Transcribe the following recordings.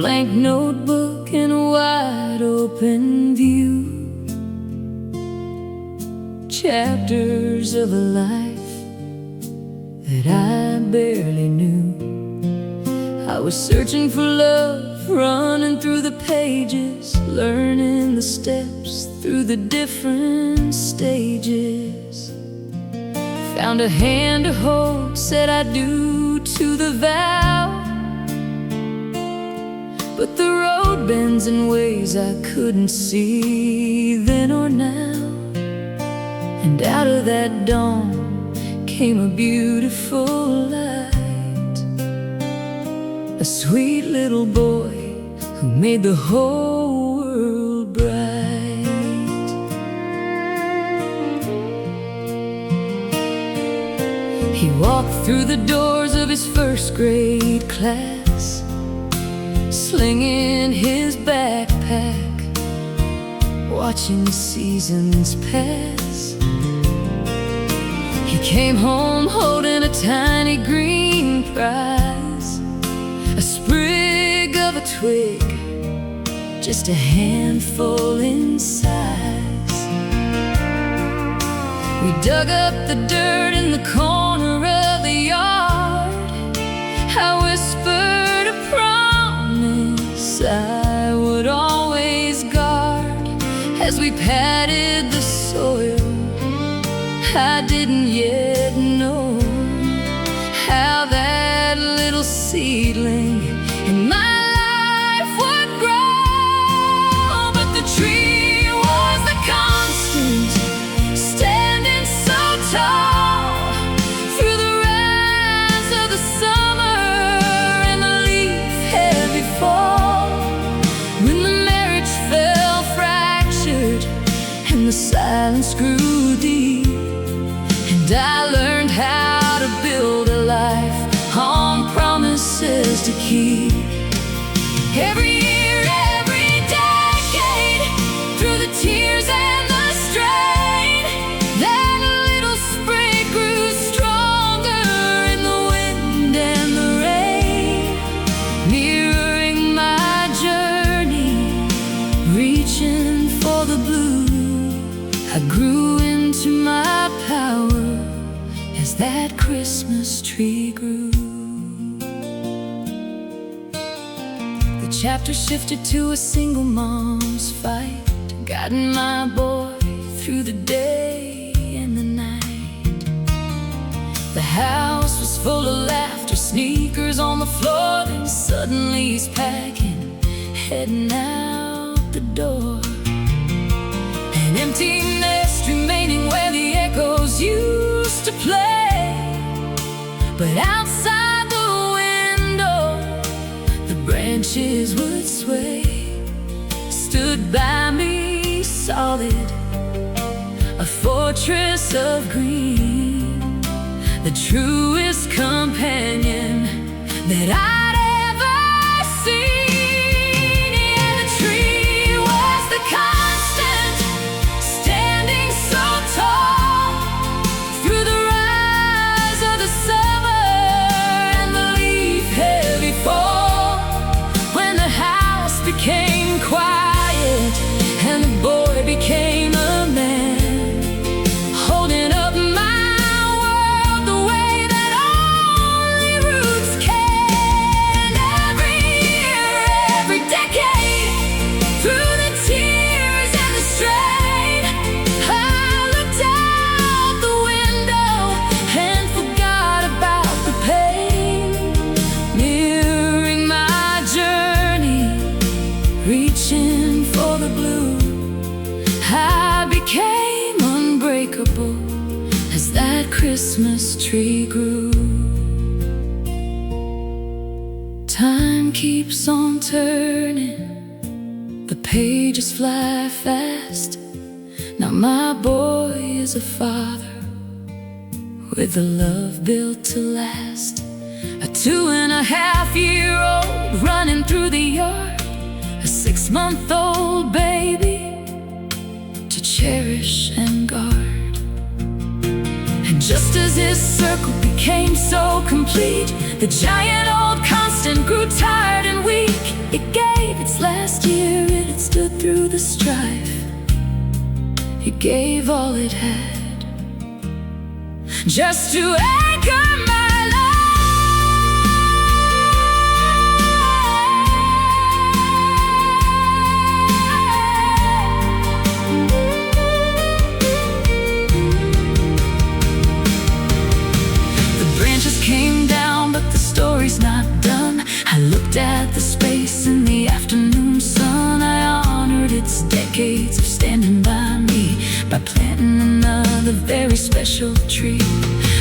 blank notebook and a wide open view. Chapters of a life that I barely knew. I was searching for love, running through the pages, learning the steps through the different stages. Found a hand to hold, said I do to the vow. But the road bends in ways I couldn't see then or now. And out of that dawn came a beautiful light, a sweet little boy who made the whole world bright. He walked through the doors of his first grade class, slinging his backpack, watching the seasons pass. He came home holding a tiny green prize, a sprig of a twig, just a handful in size. We dug up the dirt in the corner of the yard. I whispered a promise I would always guard. As we patted the soil, I didn't yet know how that little seedling in my life would grow. But the tree was the constant, standing so tall through the rise of the summer and the leaf-heavy fall. When the marriage fell fractured and the silence grew deep, and I learned how to build a life on promises to keep. Every year, every decade, through the tears and the strain, that little sprig grew stronger in the wind and the rain, mirroring my journey, reaching for the blue. I grew into my power as that Christmas tree grew. The chapter shifted to a single mom's fight, guiding my boy through the day and the night. The house was full of laughter, sneakers on the floor, then suddenly he's packing, heading out the door. An empty nest remaining where the echoes used to play. But outside the window, the branches would sway. Stood by me solid, a fortress of green, the truest companion that I'd ever seen. Yeah, the tree was the constant, standing so tall through the rise of the summer and the leaf-heavy fall. When the house became quiet and the boy became a man, holding up my world the way that only roots can. Every year, every decade, through the tears and the strain, I looked out the window and forgot about the pain, mirroring my journey, reaching for the blue. I became unbreakable as that Christmas tree grew. Time keeps on turning, the pages fly fast. Now my boy is a father with a love built to last. A 2.5-year-old running through the yard, a 6-month-old baby to cherish and guard. And just as his circle began became so complete. The giant old constant grew tired and weak. It gave its last year and it stood through the strife. It gave all it had just to anchor my came down, but the story's not done. I looked at the space in the afternoon sun. I honored its decades of standing by me by planting another very special tree.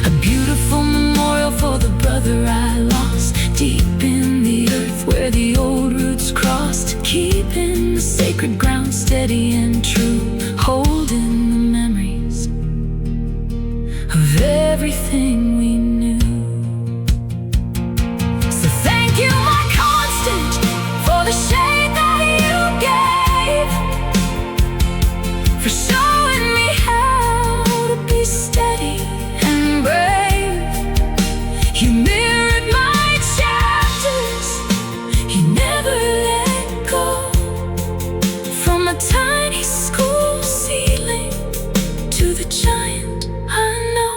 A beautiful memorial for the brother I lost, deep in the earth where the old roots crossed, keeping the sacred ground steady and true, holding the memories of everything we knew. The shade that you gave, for showing me how to be steady and brave. You mirrored my chapters, you never let go. From a tiny school ceiling to the giant I know,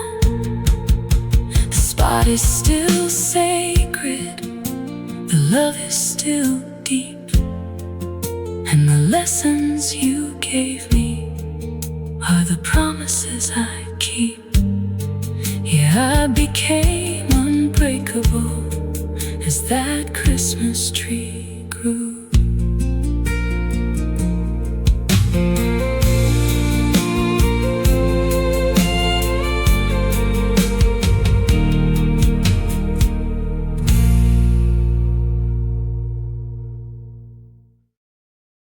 the spot is still sacred, the love is still deep, and the lessons you gave me are the promises I keep. Yeah, I became unbreakable as that Christmas tree.